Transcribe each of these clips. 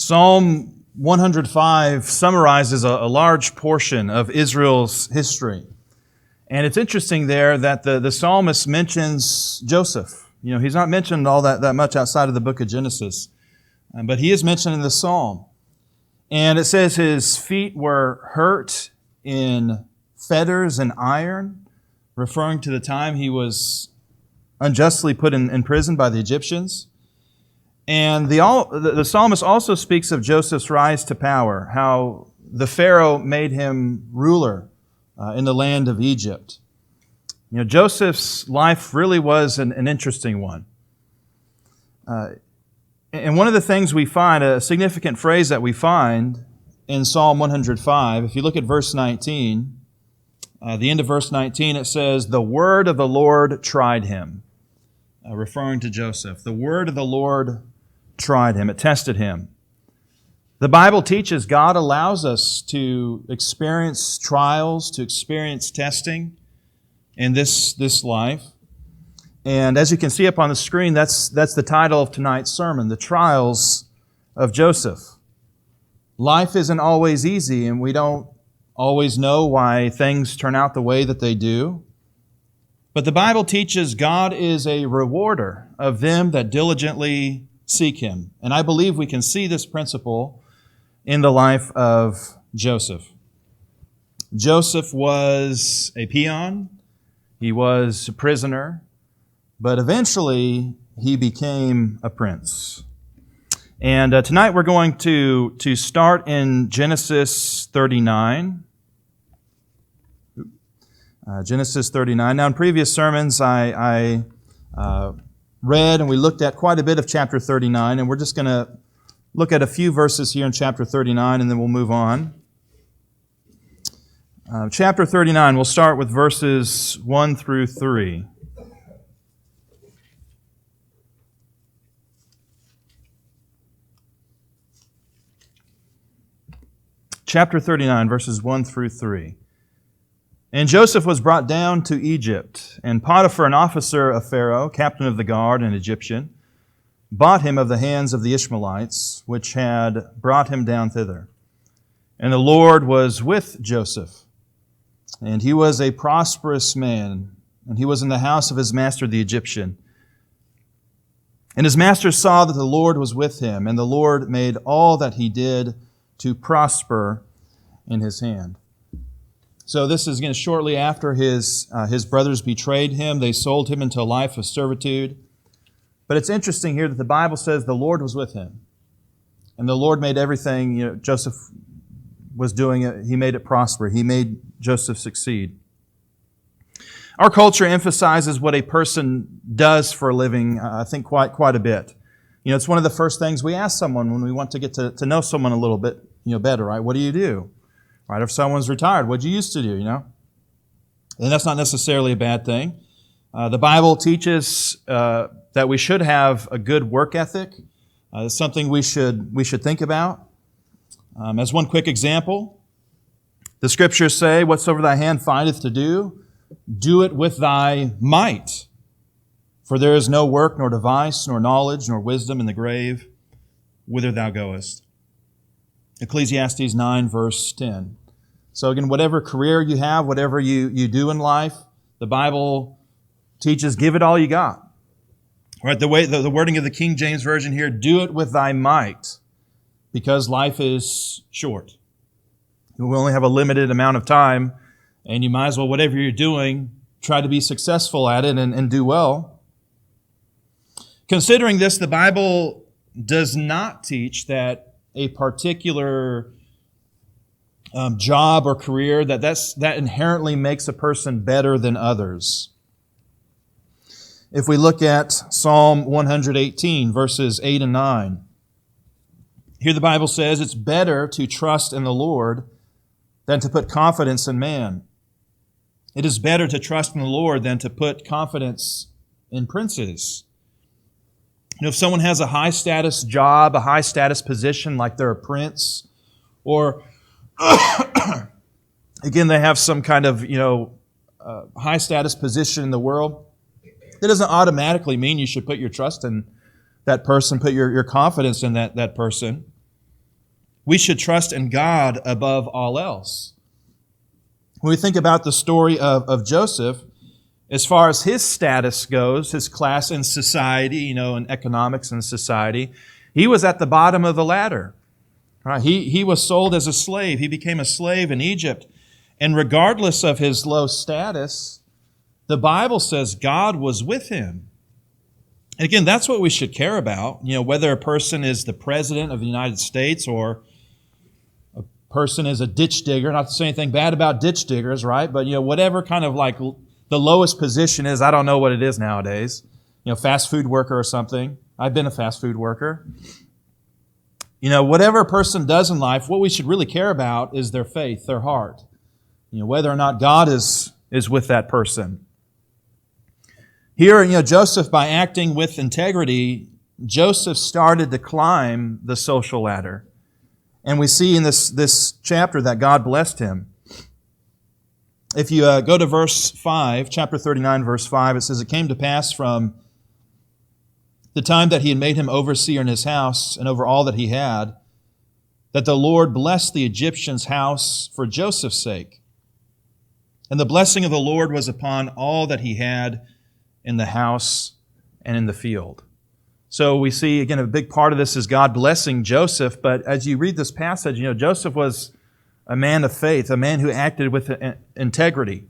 Psalm 105 summarizes a large portion of Israel's history. And it's interesting there that the psalmist mentions Joseph. You know, he's not mentioned all that much outside of the book of Genesis, but he is mentioned in the psalm. And it says his feet were hurt in fetters and iron, referring to the time he was unjustly put in prison by the Egyptians. And the psalmist also speaks of Joseph's rise to power, how the Pharaoh made him ruler in the land of Egypt. You know, Joseph's life really was an interesting one. And one of the things we find, a significant phrase that we find in Psalm 105, if you look at verse 19, the end of verse 19, it says, "The word of the Lord tried him," referring to Joseph. The word of the Lord tried him. It tested him. The Bible teaches God allows us to experience trials, to experience testing in this life. And as you can see up on the screen, that's the title of tonight's sermon, The Trials of Joseph. Life isn't always easy, and we don't always know why things turn out the way that they do. But the Bible teaches God is a rewarder of them that diligently seek Him. And I believe we can see this principle in the life of Joseph. Joseph was a peon. He was a prisoner. But eventually, he became a prince. And tonight we're going to start in Genesis 39. Genesis 39. Now, in previous sermons, I read and we looked at quite a bit of chapter 39, and we're just going to look at a few verses here in chapter 39, and then we'll move on. Chapter 39, we'll start with verses 1 through 3. Chapter 39, verses 1 through 3. "And Joseph was brought down to Egypt, and Potiphar, an officer of Pharaoh, captain of the guard, an Egyptian, bought him of the hands of the Ishmaelites, which had brought him down thither. And the Lord was with Joseph, and he was a prosperous man, and he was in the house of his master the Egyptian. And his master saw that the Lord was with him, and the Lord made all that he did to prosper in his hand." So this is again shortly after his brothers betrayed him. They sold him into a life of servitude. But it's interesting here that the Bible says the Lord was with him. And the Lord made everything, Joseph was doing it. He made it prosper. He made Joseph succeed. Our culture emphasizes what a person does for a living, I think, quite a bit. It's one of the first things we ask someone when we want to get to know someone a little bit, better, right? What do you do? Right? If someone's retired, what did you used to do, And that's not necessarily a bad thing. The Bible teaches that we should have a good work ethic. It's something we should think about. As one quick example, the Scriptures say, "Whatsoever thy hand findeth to do, do it with thy might. For there is no work, nor device, nor knowledge, nor wisdom in the grave, whither thou goest." Ecclesiastes 9, verse 10. So again, whatever career you have, whatever you do in life, the Bible teaches, give it all you got. Right? The wording of the King James Version here, do it with thy might, because life is short. We only have a limited amount of time, and you might as well, whatever you're doing, try to be successful at it and do well. Considering this, the Bible does not teach that a particular job or career, that inherently makes a person better than others. If we look at Psalm 118, verses 8 and 9, here the Bible says, "It's better to trust in the Lord than to put confidence in man. It is better to trust in the Lord than to put confidence in princes." If someone has a high-status job, a high-status position, like they're a prince, or, again, they have some kind of, high-status position in the world, that doesn't automatically mean you should put your trust in that person, put your confidence in that person. we should trust in God above all else. When we think about the story of Joseph, as far as his status goes, his class in society, in economics and society, he was at the bottom of the ladder. Right? He was sold as a slave. He became a slave in Egypt. And regardless of his low status, the Bible says God was with him. And again, that's what we should care about. Whether a person is the president of the United States or a person is a ditch digger, not to say anything bad about ditch diggers, right? But, whatever kind of like the lowest position is, I don't know what it is nowadays. Fast food worker or something. I've been a fast food worker. Whatever a person does in life, what we should really care about is their faith, their heart. Whether or not God is with that person. Here, Joseph, by acting with integrity, Joseph started to climb the social ladder. And we see in this chapter that God blessed him. If you go to verse 5, chapter 39, verse 5, it says, "It came to pass from the time that he had made him overseer in his house and over all that he had, that the Lord blessed the Egyptian's house for Joseph's sake. And the blessing of the Lord was upon all that he had in the house and in the field." So we see, again, a big part of this is God blessing Joseph. But as you read this passage, Joseph was a man of faith, a man who acted with integrity.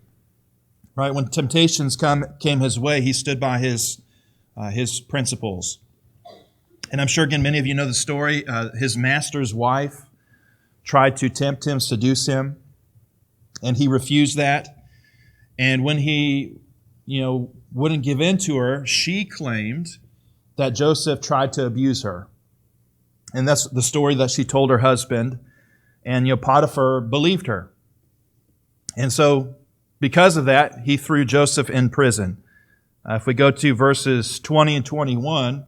Right? When temptations came his way, he stood by his principles. And I'm sure, again, many of you know the story. His master's wife tried to tempt him, seduce him, and he refused that. And when he, wouldn't give in to her, she claimed that Joseph tried to abuse her. And that's the story that she told her husband. And, Potiphar believed her. And so, because of that, he threw Joseph in prison. If we go to verses 20 and 21,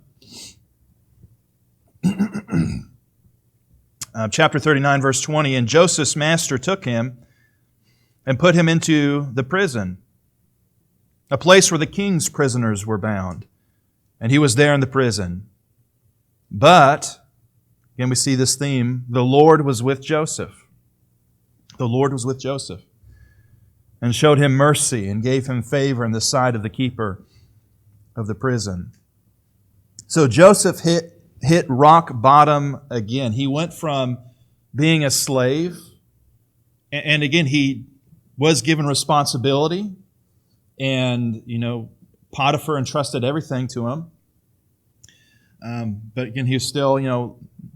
chapter 39, verse 20, "And Joseph's master took him and put him into the prison, a place where the king's prisoners were bound. And he was there in the prison. But," again we see this theme, "the Lord was with Joseph." The Lord was with Joseph. "And showed him mercy and gave him favor in the sight of the keeper of the prison." So Joseph hit rock bottom again. He went from being a slave, and again, he was given responsibility, and, Potiphar entrusted everything to him. But again, he was still,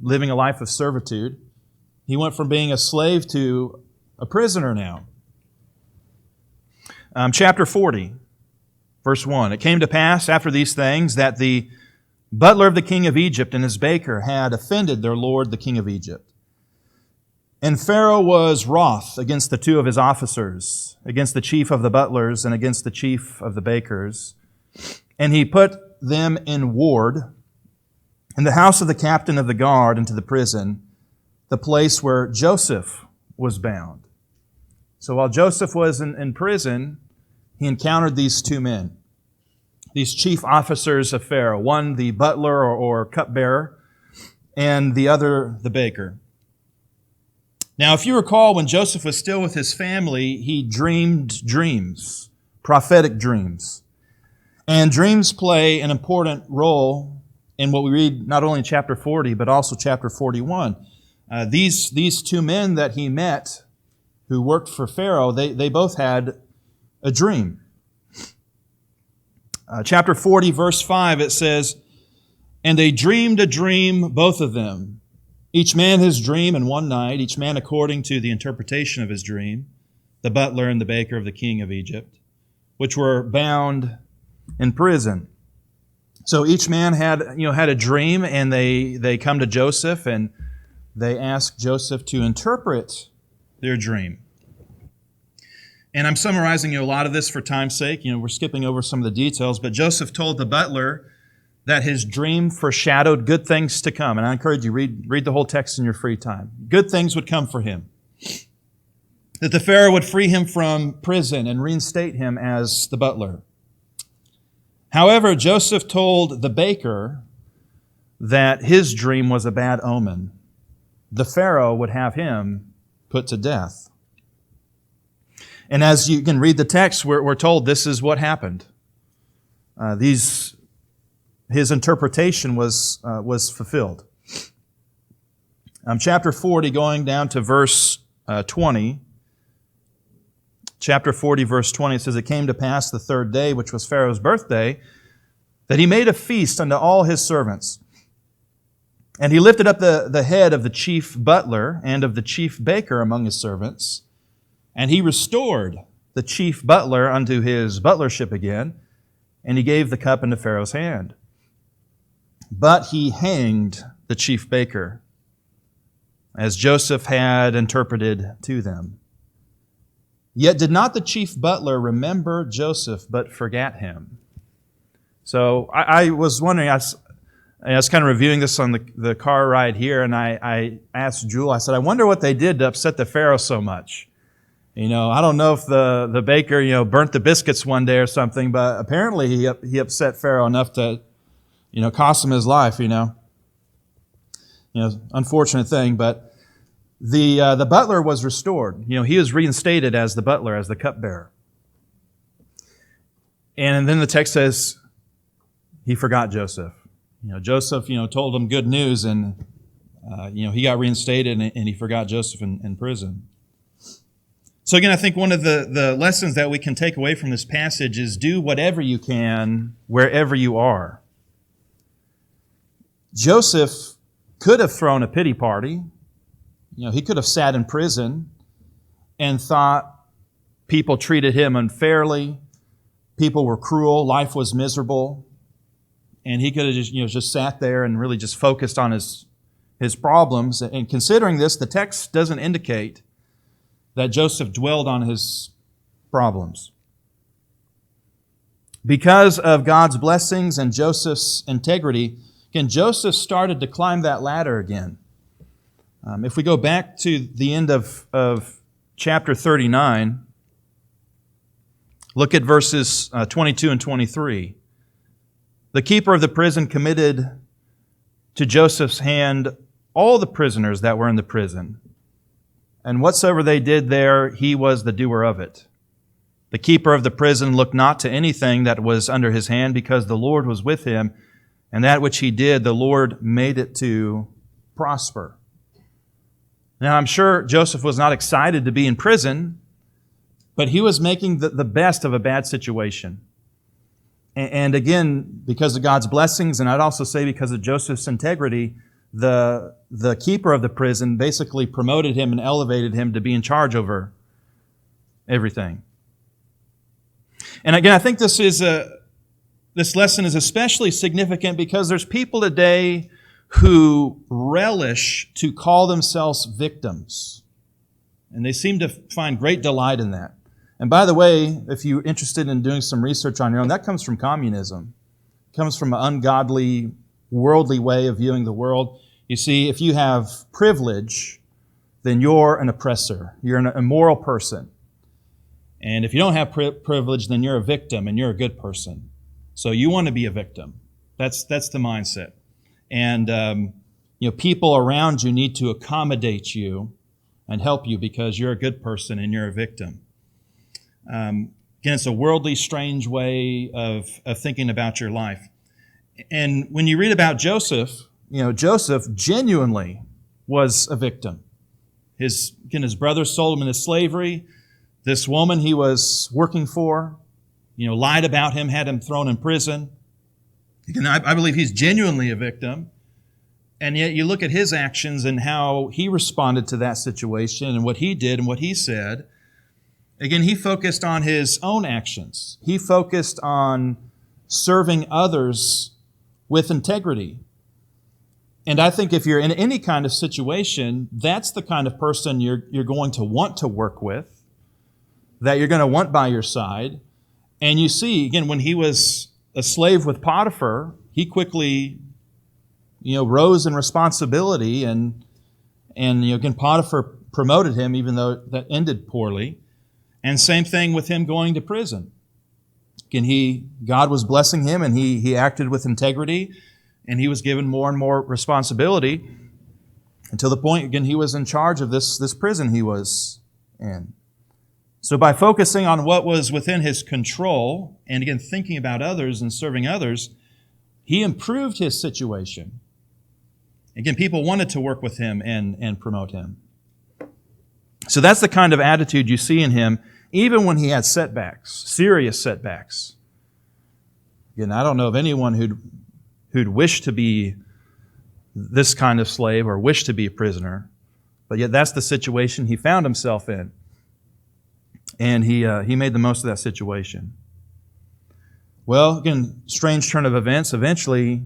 living a life of servitude. He went from being a slave to a prisoner now. Chapter 40, verse 1. "It came to pass after these things that the butler of the king of Egypt and his baker had offended their lord, the king of Egypt. And Pharaoh was wroth against the two of his officers, against the chief of the butlers and against the chief of the bakers. And he put them in ward in the house of the captain of the guard into the prison, the place where Joseph was bound." So while Joseph was in prison, he encountered these two men, these chief officers of Pharaoh, one the butler or cupbearer, and the other the baker. Now, if you recall, when Joseph was still with his family, he dreamed dreams, prophetic dreams. And dreams play an important role in what we read not only in chapter 40, but also chapter 41. These two men that he met who worked for Pharaoh, they both had a dream. Chapter 40, verse 5, it says, "And they dreamed a dream, both of them. Each man his dream in one night, each man according to the interpretation of his dream, the butler and the baker of the king of Egypt, which were bound in prison." So each man had a dream, and they come to Joseph and they ask Joseph to interpret their dream. And I'm summarizing a lot of this for time's sake. We're skipping over some of the details, but Joseph told the butler that his dream foreshadowed good things to come. And I encourage you, read the whole text in your free time. Good things would come for him. That the Pharaoh would free him from prison and reinstate him as the butler. However, Joseph told the baker that his dream was a bad omen. the Pharaoh would have him put to death. And as you can read the text, we're told this is what happened. His interpretation was fulfilled. Chapter 40, going down to verse 20. Chapter 40, verse 20, it says, "It came to pass the third day, which was Pharaoh's birthday, that he made a feast unto all his servants. And he lifted up the head of the chief butler and of the chief baker among his servants, and he restored the chief butler unto his butlership again, and he gave the cup into Pharaoh's hand. But he hanged the chief baker, as Joseph had interpreted to them. Yet did not the chief butler remember Joseph, but forgat him." So I was wondering, I was kind of reviewing this on the car ride here, and I asked Jewel, I said, I wonder what they did to upset the Pharaoh so much. I don't know if the baker, burnt the biscuits one day or something, but apparently he upset Pharaoh enough to, cost him his life, unfortunate thing, but the butler was restored. He was reinstated as the butler, as the cupbearer. And then the text says he forgot Joseph. Joseph, told him good news, and he got reinstated, and he forgot Joseph in prison. So again, I think one of the lessons that we can take away from this passage is do whatever you can wherever you are. Joseph could have thrown a pity party. He could have sat in prison and thought people treated him unfairly, people were cruel, life was miserable, and he could have just sat there and really just focused on his problems. And considering this, the text doesn't indicate that Joseph dwelled on his problems. Because of God's blessings and Joseph's integrity, again, Joseph started to climb that ladder again. If we go back to the end of chapter 39, look at verses 22 and 23. "The keeper of the prison committed to Joseph's hand all the prisoners that were in the prison, and whatsoever they did there, he was the doer of it. The keeper of the prison looked not to anything that was under his hand, because the Lord was with him, and that which he did, the Lord made it to prosper." Now, I'm sure Joseph was not excited to be in prison, but he was making the best of a bad situation. And again, because of God's blessings, and I'd also say because of Joseph's integrity, the keeper of the prison basically promoted him and elevated him to be in charge over everything. And again, I think this lesson is especially significant because there's people today who relish to call themselves victims. And they seem to find great delight in that. And by the way, if you're interested in doing some research on your own, that comes from communism. It comes from an ungodly, worldly way of viewing the world. You see, if you have privilege, then you're an oppressor. You're an immoral person. And if you don't have privilege, then you're a victim and you're a good person. So you want to be a victim. That's the mindset. And people around you need to accommodate you and help you because you're a good person and you're a victim. Again, it's a worldly, strange way of thinking about your life. And when you read about Joseph, Joseph genuinely was a victim. His brothers sold him into slavery. This woman he was working for, lied about him, had him thrown in prison. I believe he's genuinely a victim. And yet you look at his actions and how he responded to that situation and what he did and what he said. Again, he focused on his own actions. He focused on serving others with integrity. And I think if you're in any kind of situation, that's the kind of person you're going to want to work with, that you're going to want by your side. And you see, again, when he was a slave with Potiphar, he quickly, rose in responsibility, and again, Potiphar promoted him, even though that ended poorly. And same thing with him going to prison. Again, God was blessing him, and he acted with integrity, and he was given more and more responsibility. until the point, again, he was in charge of this prison he was in. So by focusing on what was within his control, and again, thinking about others and serving others, he improved his situation. Again, people wanted to work with him and promote him. So that's the kind of attitude you see in him, even when he had setbacks, serious setbacks. Again, I don't know of anyone who'd wish to be this kind of slave or wish to be a prisoner, but yet that's the situation he found himself in. And he made the most of that situation. Well, again, strange turn of events. Eventually,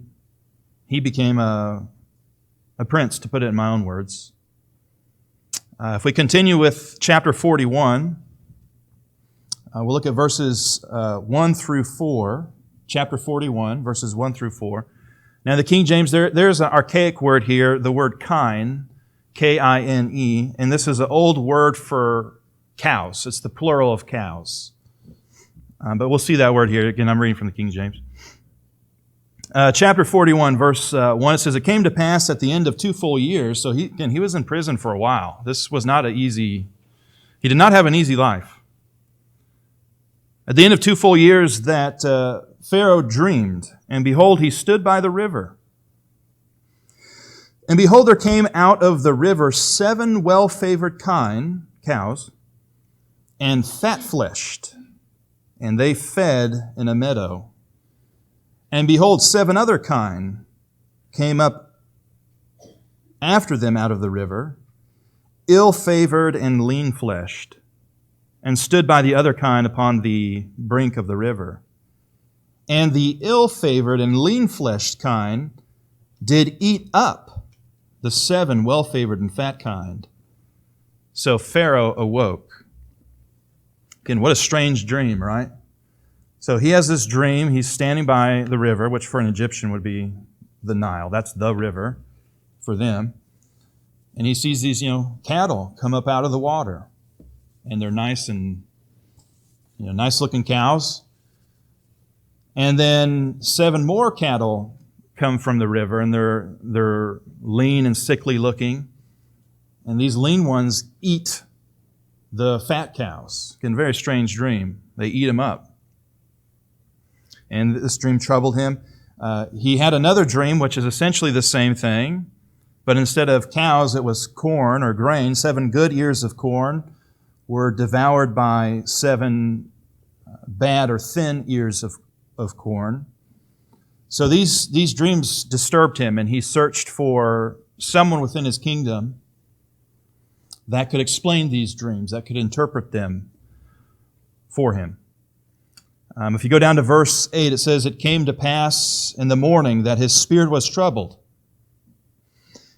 he became a prince, to put it in my own words. If we continue with chapter 41, we'll look at verses 1 through 4. Chapter 41, verses 1 through 4. Now, the King James, there's an archaic word here, the word kine, K-I-N-E, and this is an old word for cows. It's the plural of cows. But we'll see that word here. Again, I'm reading from the King James. Chapter 41, verse 1, it says, "It came to pass at the end of 2 full years," so he was in prison for a while. This was not he did not have an easy life. At the end of 2 full years that Pharaoh dreamed, and behold, he stood by the river. And behold, there came out of the river 7 well-favored kine, cows, and fat-fleshed, and they fed in a meadow. And behold, 7 other kine came up after them out of the river, ill-favored and lean-fleshed, and stood by the other kine upon the brink of the river. And the ill-favored and lean-fleshed kine did eat up the 7 well-favored and fat kine. So Pharaoh awoke. Again, what a strange dream, right? So he has this dream. He's standing by the river, which for an Egyptian would be the Nile. That's the river for them. And he sees these, cattle come up out of the water. And they're nice and, nice-looking cows. And then 7 more cattle come from the river, and they're lean and sickly looking. And these lean ones eat the fat cows. Again, very strange dream. They eat them up. And this dream troubled him. He had another dream, which is essentially the same thing, but instead of cows, it was corn or grain. 7 good ears of corn were devoured by 7 bad or thin ears of corn. So these dreams disturbed him, and he searched for someone within his kingdom that could explain these dreams, that could interpret them for him. If you go down to verse 8, it says, "It came to pass in the morning that his spirit was troubled.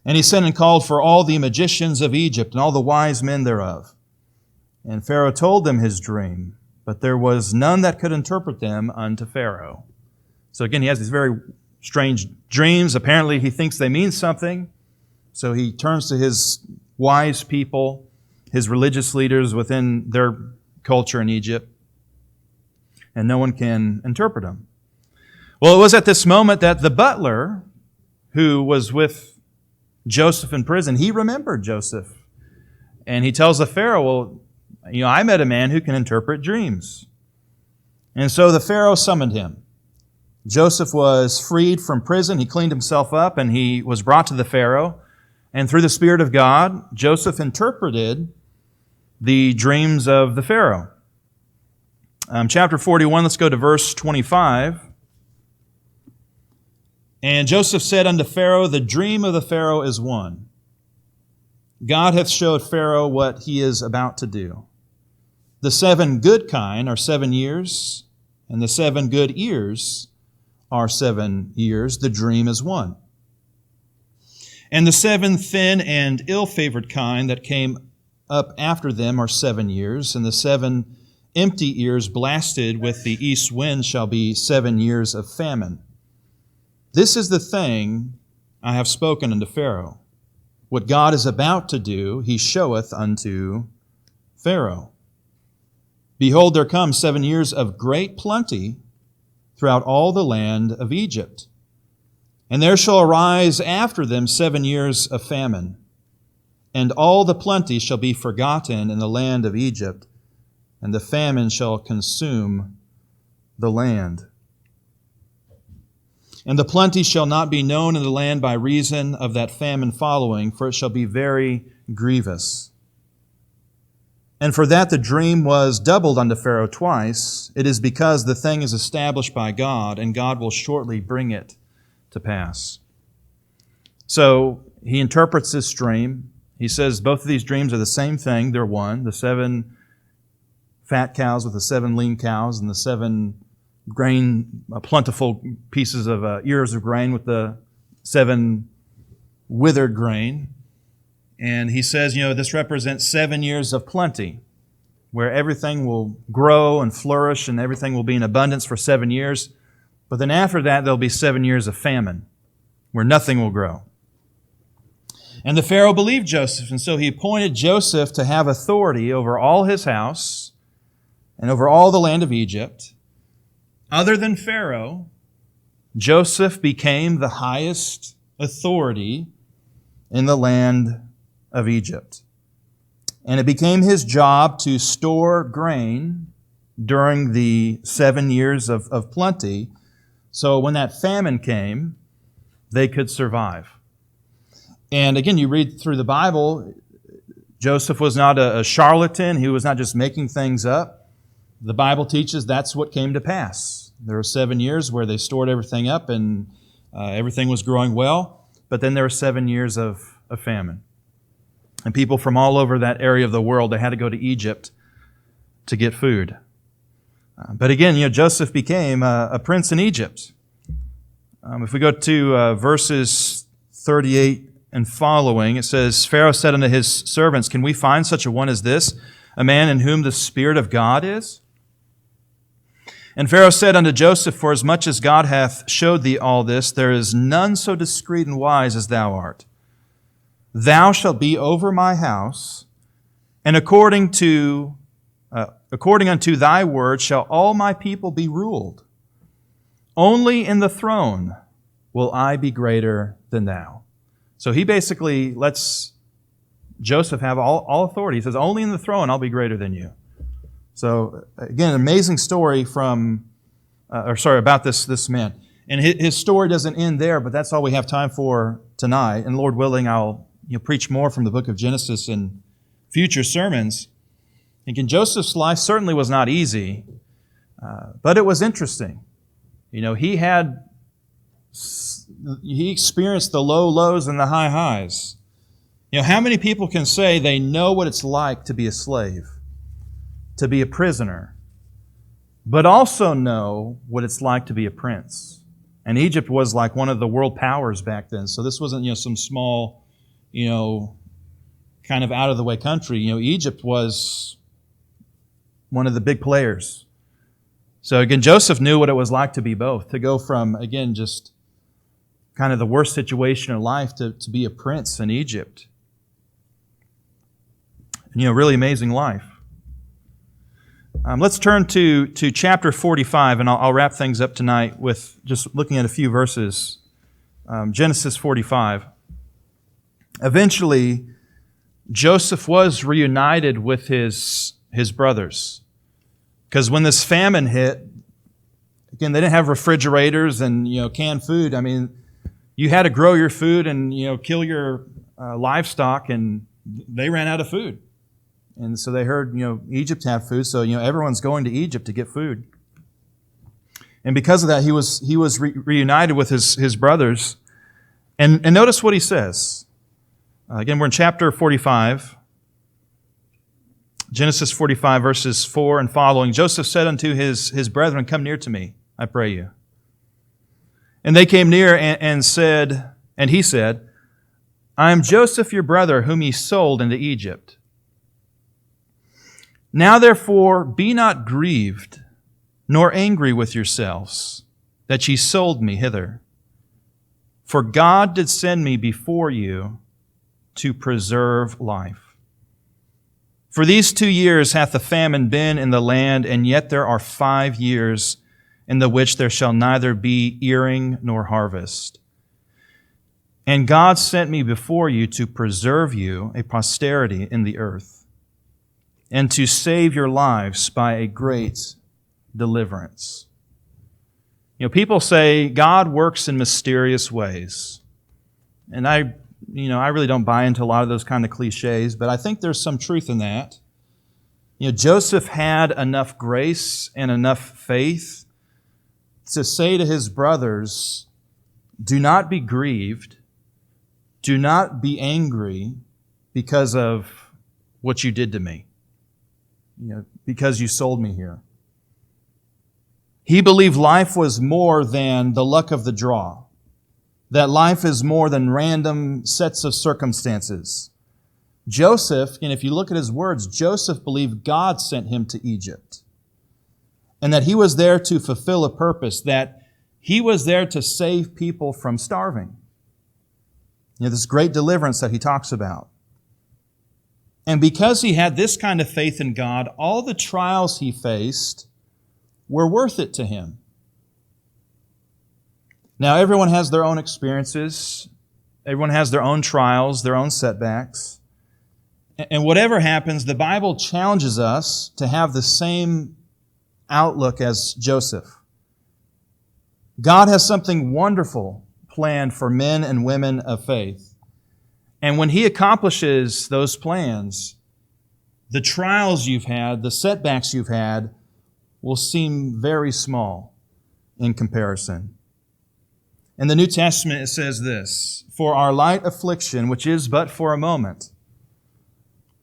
And he sent and called for all the magicians of Egypt and all the wise men thereof. And Pharaoh told them his dream, but there was none that could interpret them unto Pharaoh." So again, he has these very strange dreams. Apparently he thinks they mean something. So he turns to his wise people, his religious leaders within their culture in Egypt, and no one can interpret them. Well, it was at this moment that the butler, who was with Joseph in prison, he remembered Joseph. And he tells the Pharaoh, "Well, I met a man who can interpret dreams." And so the Pharaoh summoned him. Joseph was freed from prison. He cleaned himself up, and he was brought to the Pharaoh. And through the Spirit of God, Joseph interpreted the dreams of the Pharaoh. Chapter 41, let's go to verse 25. "And Joseph said unto Pharaoh, The dream of the Pharaoh is one. God hath showed Pharaoh what he is about to do. The 7 good kine are 7 years, and the 7 good ears are 7 years. The dream is one. And the 7 thin and ill-favored kine that came up after them are 7 years, and the 7 empty ears blasted with the east wind shall be 7 years of famine. This is the thing I have spoken unto Pharaoh. What God is about to do, he showeth unto Pharaoh. Behold, there come 7 years of great plenty throughout all the land of Egypt. And there shall arise after them 7 years of famine. and all the plenty shall be forgotten in the land of Egypt, and the famine shall consume the land. And the plenty shall not be known in the land by reason of that famine following, for it shall be very grievous. And for that the dream was doubled unto Pharaoh twice. It is because the thing is established by God, and God will shortly bring it to pass. So he interprets this dream. He says both of these dreams are the same thing. They're one. The 7 fat cows with the 7 lean cows, and the 7 plentiful pieces of ears of grain with the 7 withered grain. And he says, this represents 7 years of plenty, where everything will grow and flourish and everything will be in abundance for 7 years. But then after that, there'll be 7 years of famine, where nothing will grow. And the Pharaoh believed Joseph, and so he appointed Joseph to have authority over all his house and over all the land of Egypt. Other than Pharaoh, Joseph became the highest authority in the land of Egypt. And it became his job to store grain during the 7 years of plenty, so when that famine came, they could survive. And again, you read through the Bible, Joseph was not a charlatan. He was not just making things up. The Bible teaches that's what came to pass. There were 7 years where they stored everything up and everything was growing well, but then there were 7 years of famine. And people from all over that area of the world, they had to go to Egypt to get food. But again, Joseph became a prince in Egypt. If we go to verses 38 and following, it says, Pharaoh said unto his servants, Can we find such a one as this, a man in whom the Spirit of God is? And Pharaoh said unto Joseph, Forasmuch as God hath showed thee all this, there is none so discreet and wise as thou art. Thou shalt be over my house, and according unto thy word shall all my people be ruled. Only in the throne will I be greater than thou. So he basically lets Joseph have all authority. He says, only in the throne I'll be greater than you. So again, an amazing story about this man. And his story doesn't end there, but that's all we have time for tonight. And Lord willing, I'll preach more from the book of Genesis in future sermons. Again, Joseph's life certainly was not easy, but it was interesting. He experienced the low lows and the high highs. How many people can say they know what it's like to be a slave, to be a prisoner, but also know what it's like to be a prince? And Egypt was like one of the world powers back then. So this wasn't, some small, kind of out of the way country. Egypt was one of the big players. So again, Joseph knew what it was like to be both, to go from, again, just kind of the worst situation in life to be a prince in Egypt. And, really amazing life. Let's turn to chapter 45, and I'll wrap things up tonight with just looking at a few verses. Genesis 45. Eventually, Joseph was reunited with his brothers. Because when this famine hit, again, they didn't have refrigerators and, canned food. I mean, you had to grow your food and, kill your livestock, and they ran out of food. And so they heard, Egypt had food, so, everyone's going to Egypt to get food. And because of that, he was reunited with his brothers. And notice what he says. Again, we're in chapter 45. Genesis 45, verses 4 and following. Joseph said unto his brethren, Come near to me, I pray you. And they came near and he said, I am Joseph your brother, whom ye sold into Egypt. Now therefore be not grieved, nor angry with yourselves, that ye sold me hither. For God did send me before you to preserve life. For these 2 years hath the famine been in the land, and yet there are 5 years in the which there shall neither be earing nor harvest. And God sent me before you to preserve you a posterity in the earth, and to save your lives by a great deliverance. You know, people say God works in mysterious ways. And I really don't buy into a lot of those kind of cliches, but I think there's some truth in that. You know, Joseph had enough grace and enough faith to say to his brothers, do not be grieved, do not be angry because of what you did to me, because you sold me here. He believed life was more than the luck of the draw, that life is more than random sets of circumstances. Joseph, and if you look at his words, Joseph believed God sent him to Egypt, and that he was there to fulfill a purpose, that he was there to save people from starving. This great deliverance that he talks about. And because he had this kind of faith in God, all the trials he faced were worth it to him. Now, everyone has their own experiences. Everyone has their own trials, their own setbacks. And whatever happens, the Bible challenges us to have the same outlook as Joseph. God has something wonderful planned for men and women of faith. And when He accomplishes those plans, the trials you've had, the setbacks you've had, will seem very small in comparison. In the New Testament, it says this, "For our light affliction, which is but for a moment,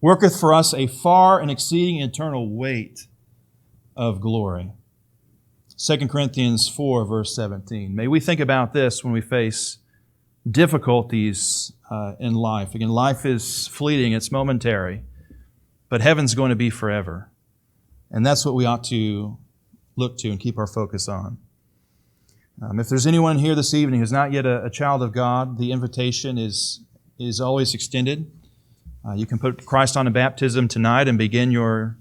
worketh for us a far and exceeding eternal weight of glory." 2 Corinthians 4, verse 17. May we think about this when we face difficulties in life. Again, life is fleeting, it's momentary, but heaven's going to be forever. And that's what we ought to look to and keep our focus on. If there's anyone here this evening who's not yet a child of God, the invitation is always extended. You can put Christ on a baptism tonight and begin your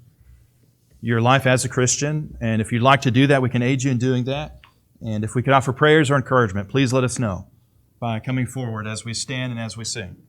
life as a Christian. And if you'd like to do that, we can aid you in doing that. And if we could offer prayers or encouragement, please let us know by coming forward as we stand and as we sing.